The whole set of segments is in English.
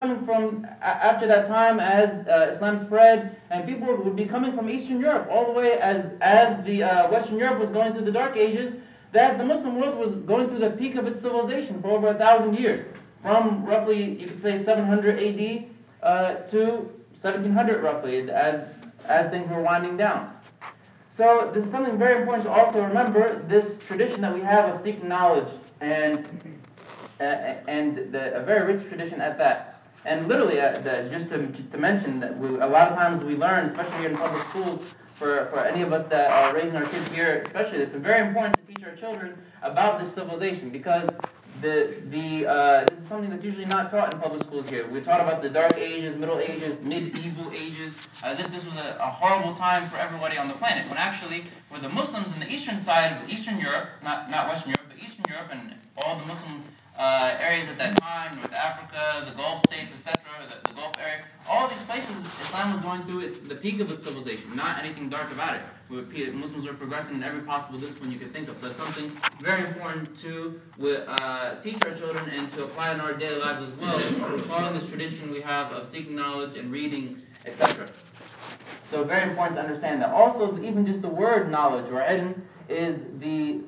coming from after that time as Islam spread, and people would be coming from Eastern Europe all the way as the Western Europe was going through the Dark Ages. That the Muslim world was going through the peak of its civilization for over 1,000 years, from roughly you could say 700 A.D. To 1700 roughly, as things were winding down. So this is something very important to also remember, this tradition that we have of seeking knowledge, and a very rich tradition at that. And literally, just to mention that a lot of times we learn, especially here in public schools, for any of us that are raising our kids here, especially, it's very important to teach our children about this civilization, because this is something that's usually not taught in public schools here. We're taught about the Dark Ages, Middle Ages, Medieval Ages, as if this was a horrible time for everybody on the planet, when actually, for the Muslims in the eastern side of Eastern Europe, not Western Europe, but Eastern Europe, and all the Muslim areas at that time, North Africa, the Gulf states, etc., the Gulf area, all these places, Islam was going through the peak of its civilization, not anything dark about it. Muslims were progressing in every possible discipline you could think of. So it's something very important to teach our children and to apply in our daily lives as well, following this tradition we have of seeking knowledge and reading, etc. So very important to understand that. Also, even just the word knowledge or ilm is the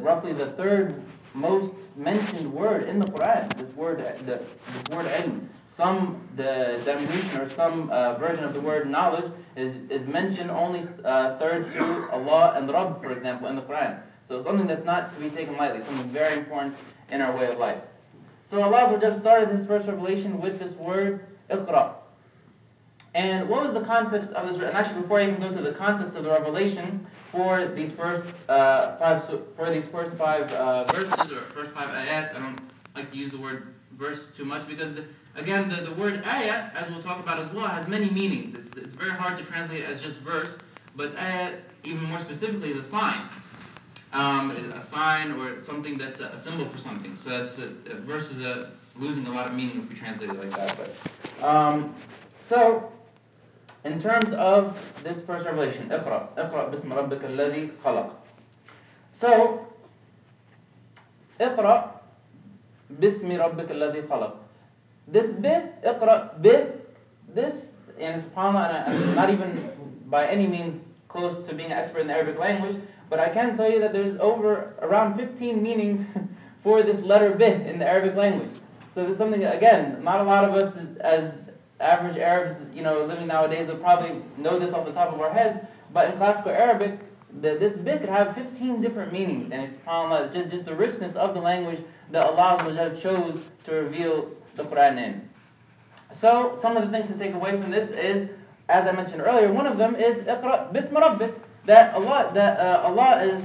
roughly the third most mentioned word in the Quran. This word ilm. The diminution or some version of the word knowledge is mentioned only third to Allah and Rabb, for example, in the Quran. So something that's not to be taken lightly, something very important in our way of life. So Allah started His first revelation with this word Iqra. And what was the context of this? And actually, before I even go to the context of the revelation for these first five verses or first five ayat, I don't like to use the word verse too much because the word ayat, as we'll talk about as well, has many meanings. It's very hard to translate as just verse, but ayat, even more specifically, is a sign. A sign or something that's a symbol for something. So that's a verse is losing a lot of meaning if we translate it like that. But so. In terms of this first revelation, اقرأ باسم ربك الذي خلق. So, اقرأ باسم ربك الذي خلق. This bit, اقرأ bit, this, and subhanAllah, and I'm not even by any means close to being an expert in the Arabic language, but I can tell you that there's around 15 meanings for this letter bit in the Arabic language. So there's something, again, not a lot of us as average Arabs, living nowadays would probably know this off the top of our heads, but in classical Arabic, this bit could have 15 different meanings, and it's subhanAllah, just the richness of the language that Allah chose to reveal the Quran in. So, some of the things to take away from this is, as I mentioned earlier, one of them is Iqra bism rabbik, that Allah is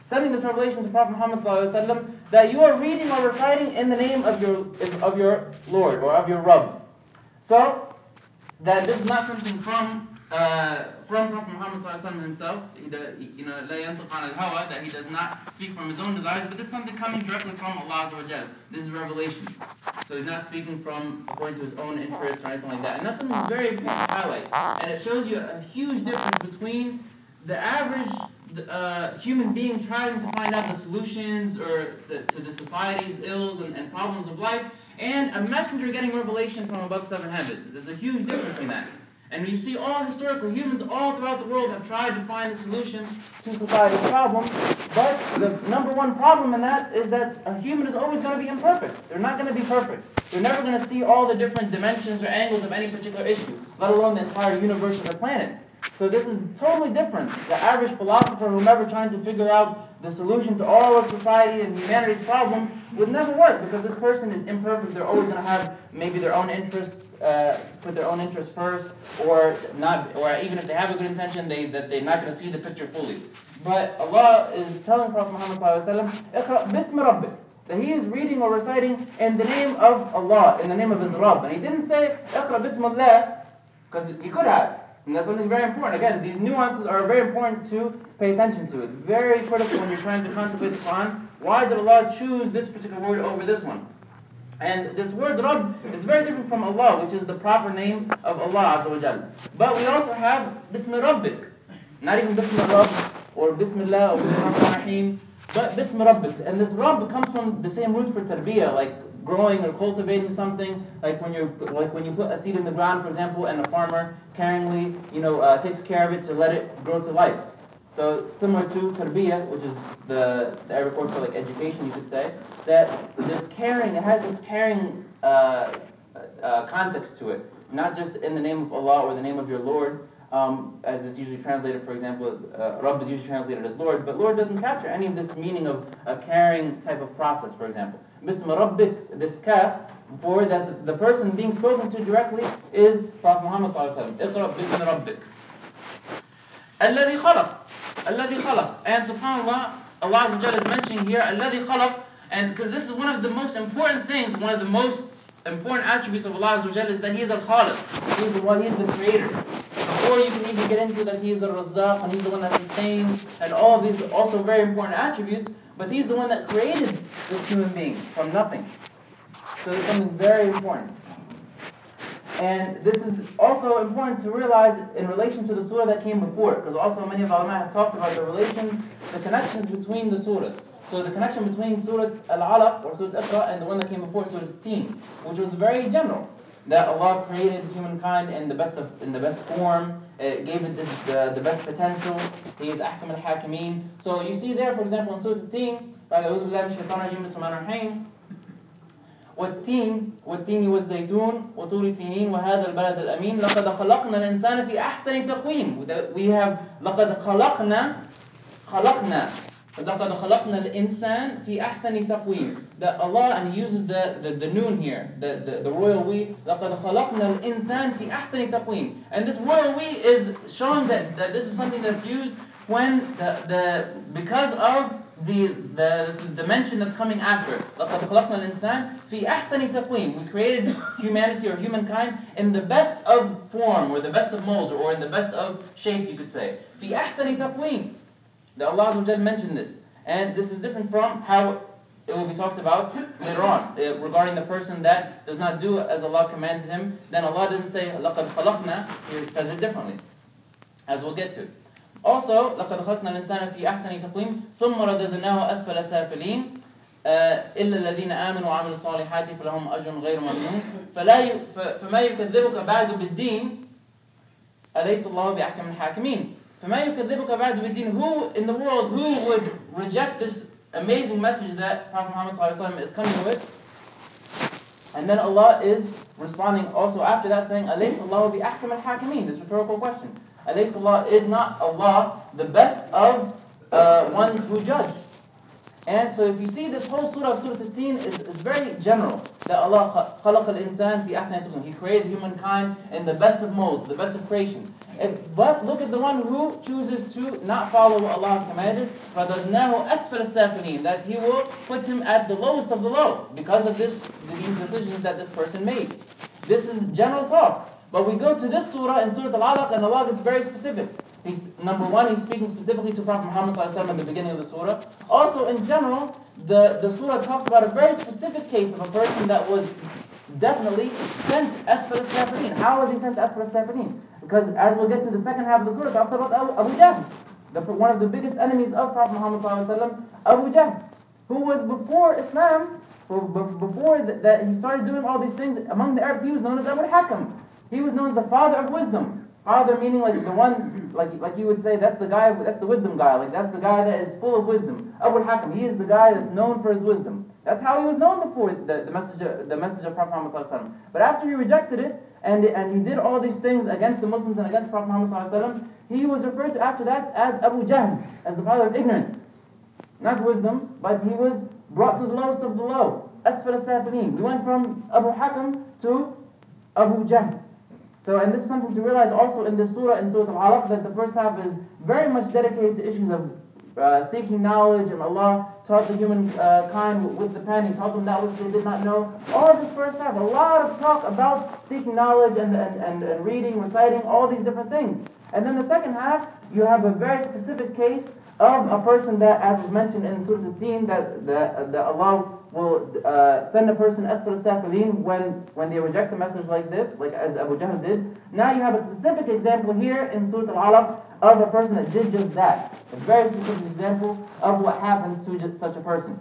sending this revelation to Prophet Muhammad ﷺ, that you are reading or reciting in the name of your Lord or of your Rabb. So, that this is not something from Prophet Muhammad ﷺ himself, لا ينطق عن الهوى, that he does not speak from his own desires, but this is something coming directly from Allah Azza wa Jal. This is revelation. So he's not speaking according to his own interests or anything like that. And that's something very important to highlight. And it shows you a huge difference between the average human being trying to find out the solutions to the society's ills and problems of life, and a messenger getting revelation from above seven heavens. There's a huge difference in that. And you see all historical humans all throughout the world have tried to find a solution to society's problems, but the number one problem in that is that a human is always going to be imperfect. They're not going to be perfect. They're never going to see all the different dimensions or angles of any particular issue, let alone the entire universe or the planet. So this is totally different. The average philosopher, whomever trying to figure out the solution to all of society and humanity's problems, would never work, because this person is imperfect. They're always going to have maybe their own interests, put their own interests first, or not, or even if they have a good intention, they're not going to see the picture fully. But Allah is telling Prophet Muhammad ﷺ, "Iqra bism rabbik," that he is reading or reciting in the name of Allah, in the name of his Rabb. And he didn't say "Iqra bismillah," because he could have. And that's something very important. Again, these nuances are very important to pay attention to. It's very critical when you're trying to contemplate the Quran. Why did Allah choose this particular word over this one? And this word Rabb is very different from Allah, which is the proper name of Allah Azza wa Jal. But we also have Bism Rabbik. Not even Bism Rabb or Bismillah or Bismillah Rahim, but Bism Rabbik. And this Rabb comes from the same root for tarbiyah, like growing or cultivating something, like when you put a seed in the ground, for example, and a farmer caringly, takes care of it to let it grow to life. So similar to tarbiyah, which is the Arabic word for like education, you could say, that this caring, it has this caring context to it, not just in the name of Allah or the name of your Lord, as is usually translated, for example, Rabb is usually translated as Lord, but Lord doesn't capture any of this meaning of a caring type of process, for example. Bisma Rabbik, this kaf, for that the person being spoken to directly is Prophet Muhammad sallallahu alaihi wasallam. Iqra bismi rabbik. Alladhi khalaq. Alladhi khalaq. And subhanAllah, Allah Azza wa Jalla is mentioning here, Alladhi khalaq, and because this is one of the most important things, one of the most important attributes of Allah Azza wa Jalla is that He is al-Khaliq. He is the one, He is the creator. Before you can even get into that He is al-Razzaq, and He's the one that sustains, and all of these are also very important attributes, but He's the one that created this human being from nothing. So it's something very important. And this is also important to realize in relation to the surah that came before it, because also many of ulama have talked about the connections between the surahs. So the connection between Surah Al-Alaq or Surah Iqra and the one that came before, Surah Teen, which was very general, that Allah created humankind in the best form, gave it the best potential. He is Ahkam al-Hakimeen. So you see there, for example, in Surah Teen, والتين والزيتون وطور سينين وهذا البلد الأمين لقد خلقنا الإنسان في أحسن تقويم. We have لقد خلقنا لقد خلقنا الإنسان في أحسن تقويم. That Allah, and He uses the noon here, the royal we. لقد خلقنا الإنسان في أحسن تقويم. And this royal we is showing that this is something that's used when because of the mention that's coming after. لقد خلقنا الإنسان في أحسن تقويم. We created humanity or humankind in the best of form, or the best of molds, or in the best of shape, you could say. في أحسن تقويم. That Allah Azza wa Jalla mentioned this. And this is different from how it will be talked about later on, regarding the person that does not do as Allah commands him. Then Allah doesn't say لقد خلقنا, He says it differently, as we'll get to. Also, لقد خلقنا الإنسان في أحسن تقويم ثم رددناه أسفل سافلين إلا الذين آمنوا وعملوا الصالحات فلهم أجر غير ممنون فما يكذبك بعد بالدين أليس الله بأحكم الحاكمين. فما يكذبك بعد بالدين. Who in the world would reject this amazing message that Prophet Muhammad ﷺ is coming with? And then Allah is responding also after that, saying أليس الله بأحكم الحاكمين. This rhetorical question. أليس Allah, is not Allah the best of ones who judge? And so if you see this whole surah, Surah Teen, is very general. That Allah خلق الإنسان في أحسن تقويم. He created humankind in the best of molds, the best of creation. But look at the one who chooses to not follow what Allah has commanded. فَضَدْنَاهُ أَسْفَلَ السَّافِلِينَ. That He will put him at the lowest of the low because of these decisions that this person made. This is general talk. But we go to this surah, in Surah Al-Alaq, and Allah gets very specific. Number one, He's speaking specifically to Prophet Muhammad ﷺ at the beginning of the surah. Also, in general, the surah talks about a very specific case of a person that was definitely sent Asfal al-Safilin. How was he sent Asfal al-Safilin? Because as we'll get to the second half of the surah, it talks about Abu Jahl, one of the biggest enemies of Prophet Muhammad ﷺ, Abu Jahl, who was before Islam, before that he started doing all these things. Among the Arabs, he was known as Abu Hakam. He was known as the father of wisdom. Father meaning like the one, like you would say, that's the guy, that's the wisdom guy, like that's the guy that is full of wisdom. Abu Hakam, he is the guy that's known for his wisdom. That's how he was known before the message of Prophet Muhammad ﷺ. But after he rejected it, and he did all these things against the Muslims and against Prophet Muhammad ﷺ, he was referred to after that as Abu Jahl, as the father of ignorance. Not wisdom, but he was brought to the lowest of the low. Asfal al-Safilin. We went from Abu Hakam to Abu Jahl. So, and this is something to realize also in this surah, in Surah Al-Alaq, that the first half is very much dedicated to issues of seeking knowledge, and Allah taught the humankind with the pen. He taught them that which they did not know. All of this first half, a lot of talk about seeking knowledge and reading, reciting, all these different things. And then the second half, you have a very specific case of a person that, as was mentioned in Surah Teen, that Allah will send a person Asfal al-Safilin when they reject a message like this, like as Abu Jahl did. Now you have a specific example here in Surah Al-Alaq of a person that did just that. A very specific example of what happens to just such a person.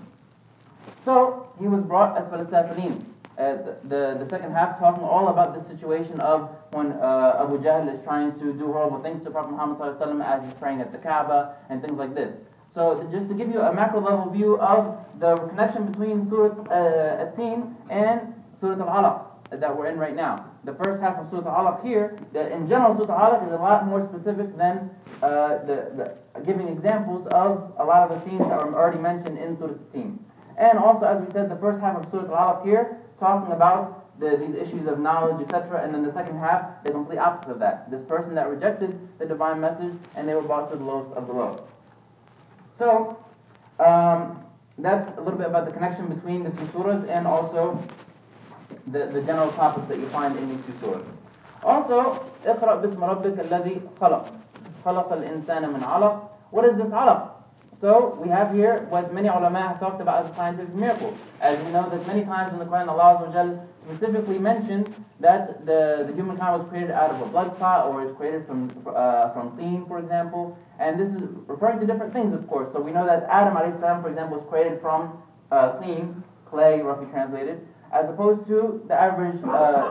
So he was brought Asfal al-Safilin. The second half talking all about the situation of when Abu Jahl is trying to do horrible things to Prophet Muhammad ﷺ as he's praying at the Kaaba and things like this. So just to give you a macro level view of the connection between Surah At-Teen and Surah Al-Alaq that we're in right now. The first half of Surah Al-Alaq here, in general Surah Al-Alaq is a lot more specific than giving examples of a lot of the themes that were already mentioned in Surah At-Teen. And also, as we said, the first half of Surah Al-Alaq here, talking about these issues of knowledge, etc. And then the second half, the complete opposite of that. This person that rejected the divine message, and they were brought to the lowest of the low. So, that's a little bit about the connection between the two surahs, and also the general topics that you find in these two surahs. Also, اقرأ باسم ربك الذي خلق خلق الإنسان من علق. What is this alaq? So we have here what many ulama have talked about as a scientific miracle. As we know that many times in the Quran, Allah Azza wa Jal specifically mentions that the humankind was created out of a blood clot, or is created from teen, for example. And this is referring to different things, of course. So we know that Adam alayhi salam, for example, was created from teen, clay, roughly translated, as opposed to the average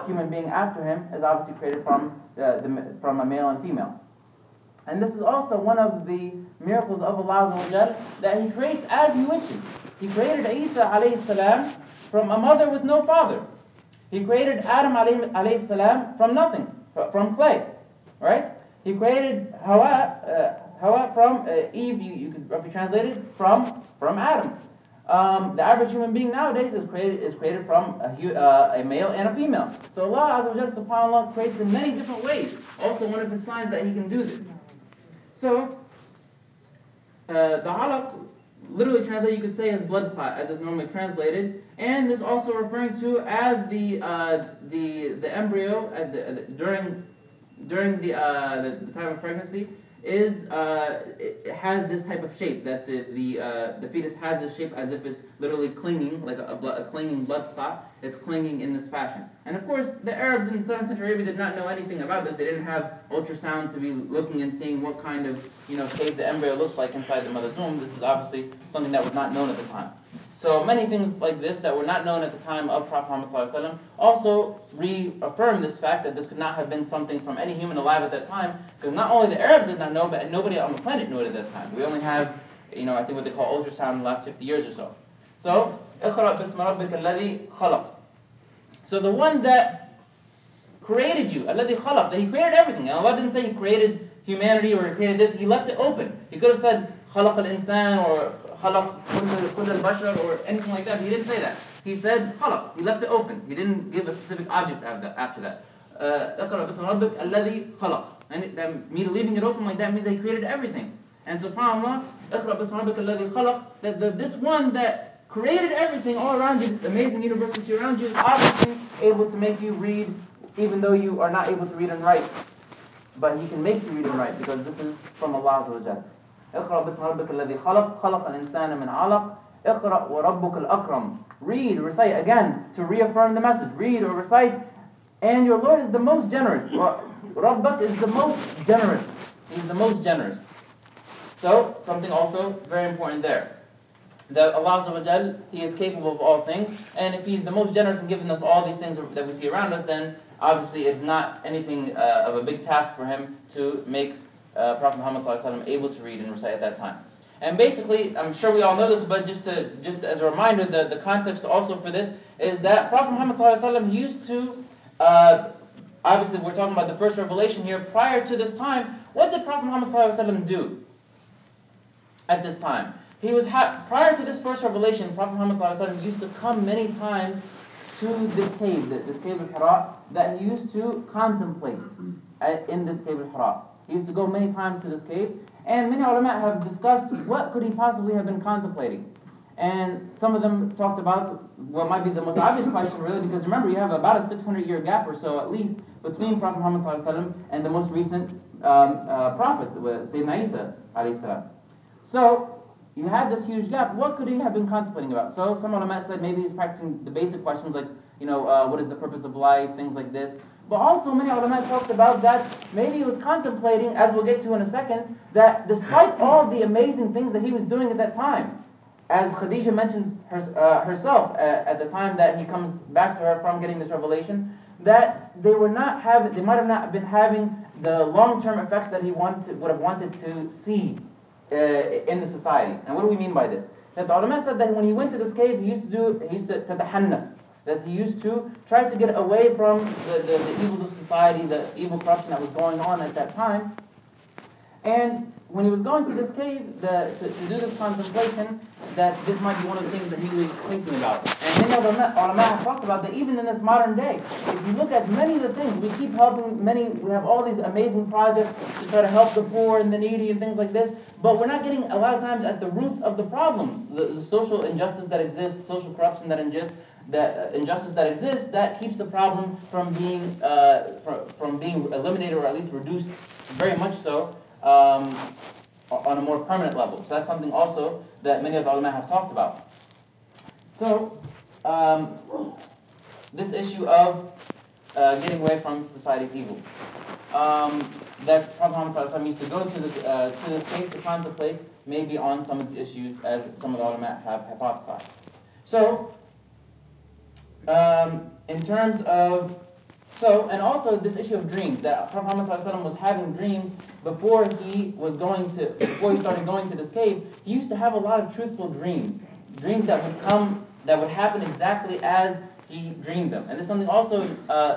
human being after him is obviously created from a male and female. And this is also one of the miracles of Allah Azza wa Jal, that He creates as He wishes. He created Isa alayhi salam from a mother with no father. He created Adam alayhi salam from nothing, from clay, right? He created Hawa from Eve. You could roughly translate it from Adam. The average human being nowadays is created from a male and a female. So Allah Azza wa Jal, subhanAllah, creates in many different ways. Also, one of His signs that He can do this. So, the alaq, literally translated, you could say as blood clot, as it's normally translated, and this also referring to as the embryo during the time of pregnancy it has this type of shape, that the fetus has this shape as if it's literally clinging, like a clinging blood clot. It's clinging in this fashion. And of course, the Arabs in 7th century Arabia did not know anything about this. They didn't have ultrasound to be looking and seeing what kind of shape the embryo looks like inside the mother's womb. This is obviously something that was not known at the time. So many things like this that were not known at the time of Prophet Muhammad ﷺ also reaffirm this fact that this could not have been something from any human alive at that time, because not only the Arabs did not know, but nobody on the planet knew it at that time. We only have, I think what they call ultrasound in the last 50 years or so. So, اقرأ باسم ربك الذي خلق. So the one that created you, الذي خلق, that He created everything. And Allah didn't say He created humanity or He created this. He left it open. He could have said خلق الإنسان or خلق كل البشر or anything like that. He didn't say that. He said خلق. He left it open. He didn't give a specific object after that. اقرأ باسم ربك الذي خلق. And me leaving it open like that means that He created everything. And subhanAllah, اقرأ باسم ربك الذي خلق, that this one that created everything all around you, this amazing universe that's around you, is obviously able to make you read, even though you are not able to read and write. But He can make you read and write, because this is from Allah Azza wa Jal. اقرأ باسم ربك الذي خلق خلق الإنسان من علق اقرأ وربك الأكرم. Read, recite again, to reaffirm the message. Read or recite, and your Lord is the most generous. Rabbak is the most generous. He's the most generous. So, something also very important there. That Allah Azza wa Jal, He is capable of all things, and if He's the most generous in giving us all these things that we see around us, then obviously it's not anything of a big task for Him to make Prophet Muhammad ﷺ able to read and recite at that time. And basically, I'm sure we all know this, but just as a reminder, the context also for this is that Prophet Muhammad ﷺ used to, obviously we're talking about the first revelation here, prior to this time, what did Prophet Muhammad ﷺ do at this time? He was prior to this first revelation, Prophet Muhammad ﷺ used to come many times to this cave of Hira, that he used to contemplate in this cave of Hira. He used to go many times to this cave, and many ulama have discussed what could he possibly have been contemplating. And some of them talked about what might be the most obvious question, really, because remember, you have about a 600-year gap or so, at least, between Prophet Muhammad ﷺ and the most recent prophet, Sayyidina Isa alayhi salam. So, you had this huge gap. What could he have been contemplating about? So some ulama said maybe he's practicing the basic questions like, what is the purpose of life, things like this. But also many ulama talked about that maybe he was contemplating, as we'll get to in a second, that despite all the amazing things that he was doing at that time, as Khadija mentions herself at the time that he comes back to her from getting this revelation, that they might have not been having the long-term effects that he would have wanted to see in the society. And what do we mean by this? That the ulama said that when he went to this cave, he used to tatahannaf, that he used to try to get away from the evils of society, the evil corruption that was going on at that time. And when he was going to this cave to do this contemplation, that this might be one of the things that he was thinking about. And many of the ulama have talked about that even in this modern day. If you look at many of the things, we keep helping we have all these amazing projects to try to help the poor and the needy and things like this, but we're not getting a lot of times at the roots of the problems, the social injustice that exists, social corruption that exists, the injustice that exists, that keeps the problem from being eliminated, or at least reduced very much so, on a more permanent level. So that's something also that many of the ulama have talked about. So this issue of getting away from society's evil, that Prophet Muhammad used to go to the cave to contemplate maybe on some of these issues, as some of the ulama have hypothesized. So in terms of and also this issue of dreams, that Prophet Muhammad was having dreams before he started going to this cave. He used to have a lot of truthful dreams that would happen exactly as he dreamed them. And this is something also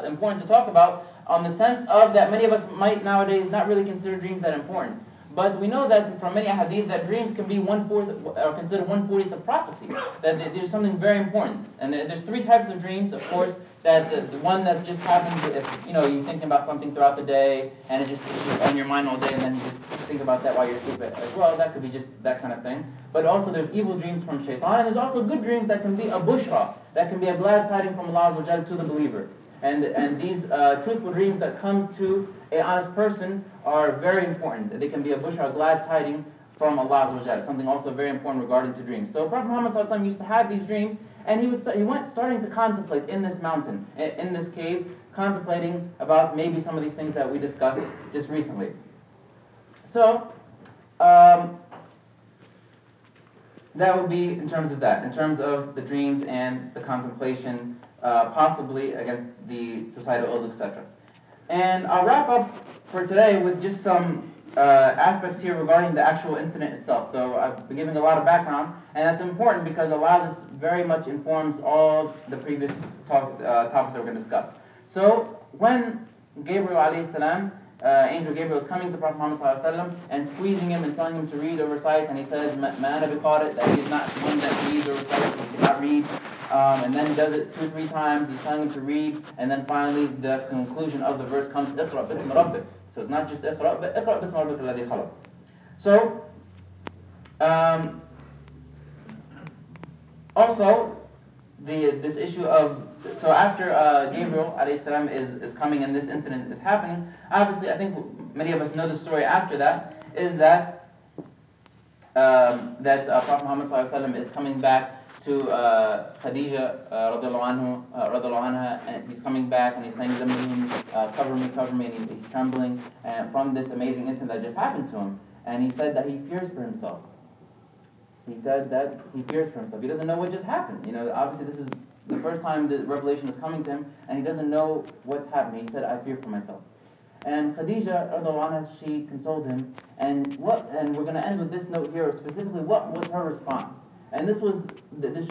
important to talk about, on the sense of that many of us might nowadays not really consider dreams that important. But we know that from many hadith that dreams can be 1/4 or considered 1/40 of prophecy. That there's something very important. And there's 3 types of dreams, of course. That the one that just happens if you're thinking about something throughout the day and it's just on your mind all day, and then you just think about that while you're asleep as well. That could be just that kind of thing. But also there's evil dreams from shaitan, and there's also good dreams that can be a bushra, that can be a glad tiding from Allah Azza wa Jalla to the believer. And these truthful dreams that comes to an honest person are very important. They can be a bushra, a glad tiding from Allah Azza wa Jalla. Something also very important regarding to dreams. So Prophet Muhammad Sallallahu Alaihi Wasallam used to have these dreams, and he went starting to contemplate in this mountain, in this cave, contemplating about maybe some of these things that we discussed just recently. So that would be in terms of that, in terms of the dreams and the contemplation, possibly against the societal ills, etc. And I'll wrap up for today with just some aspects here regarding the actual incident itself. So I've been giving a lot of background, and that's important because a lot of this very much informs all the previous topics that we're going to discuss. So when Gabriel alayhi salam, Angel Gabriel is coming to Prophet Muhammad sallallahu alaihi wasallam and squeezing him and telling him to read or recite, and he says, "Ma'ana biqari," that he's not one that reads or recites, he cannot read. And then he does it 2 or 3 times. He's telling him to read, and then finally the conclusion of the verse comes, "Iqra bismi rabbik." So it's not just Iqra, but Iqra bismi rabbik alladhi khalaq. So also this issue of, so after Gabriel alayhi salam is coming and this incident is happening, obviously I think many of us know the story after that, is that Prophet Muhammad sallallahu alaihi wasallam is coming back to Khadija radiallahu anha, and he's coming back and he's saying, cover me, and he's trembling from this amazing incident that just happened to him. And he said that he fears for himself. He said that he fears for himself. He doesn't know what just happened. Obviously this is the first time the revelation is coming to him, and he doesn't know what's happening. He said, "I fear for myself." And Khadija radiallahu anha, she consoled him. And we're going to end with this note here, specifically what was her response. And this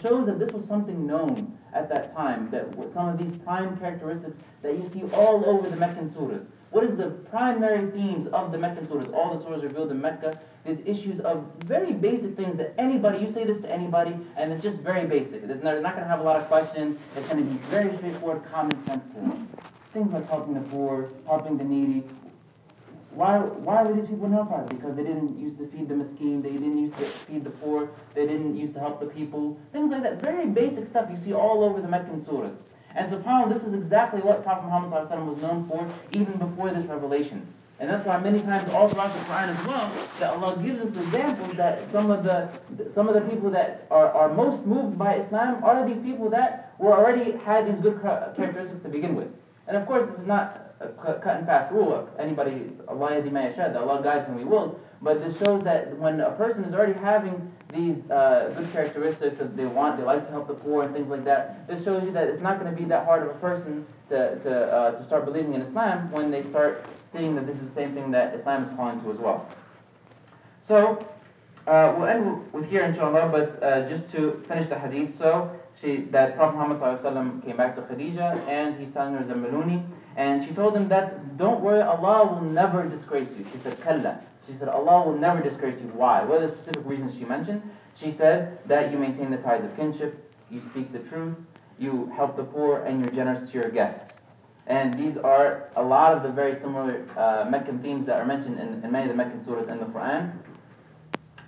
shows that this was something known at that time, that some of these prime characteristics that you see all over the Meccan surahs. What is the primary themes of the Meccan surahs? All the surahs revealed in Mecca, these issues of very basic things that you say this to anybody, and it's just very basic. They're not going to have a lot of questions. It's going to be very straightforward, common sense to them. Things like helping the poor, helping the needy. Why were these people in hellfire? Because they didn't used to feed the miskin, they didn't used to feed the poor, they didn't used to help the people. Things like that. Very basic stuff you see all over the Meccan surahs. And subhanAllah, this is exactly what Prophet Muhammad was known for even before this revelation. And that's why many times all throughout the Quran as well, that Allah gives us examples that some of the people that are most moved by Islam are these people that already had these good characteristics to begin with. And of course, this is not a cut and fast rule of anybody, Allah yahdi man yasha, that Allah guides whom He wills. But this shows that when a person is already having these good characteristics that they like to help the poor and things like that, this shows you that it's not going to be that hard of a person to start believing in Islam when they start seeing that this is the same thing that Islam is calling to as well. So, we'll end with here inshallah, but just to finish the hadith, so that Prophet Muhammad ﷺ came back to Khadija and he's telling her Zammiluni, and she told him that don't worry, Allah will never disgrace you. She said, Kalla. She said, Allah will never disgrace you. Why? What are the specific reasons she mentioned? She said that you maintain the ties of kinship, you speak the truth, you help the poor, and you're generous to your guests. And these are a lot of the very similar Meccan themes that are mentioned in many of the Meccan surahs in the Quran.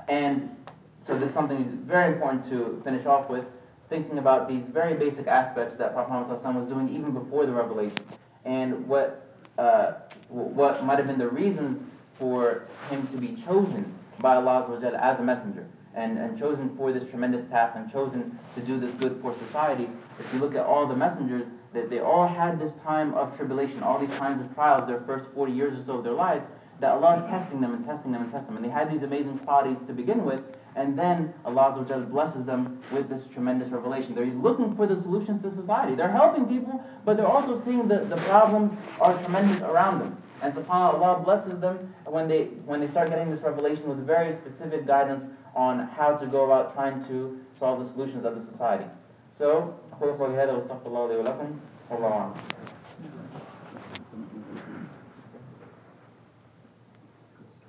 And so this is something that's very important to finish off with, thinking about these very basic aspects that Prophet Muhammad ﷺ was doing even before the revelation, and what might have been the reasons for him to be chosen by Allah as a messenger, and chosen for this tremendous task, and chosen to do this good for society. If you look at all the messengers, that they all had this time of tribulation, all these times of trials, their first 40 years or so of their lives, that Allah is testing them and testing them and testing them. And they had these amazing qualities to begin with, and then Allah blesses them with this tremendous revelation. They're looking for the solutions to society. They're helping people, but they're also seeing the problems are tremendous around them. And subhanAllah, Allah blesses them when they start getting this revelation with very specific guidance on how to go about trying to solve the solutions of the society. So, أقول قولي هذا وأستغفر الله لي ولكم والله أعلم.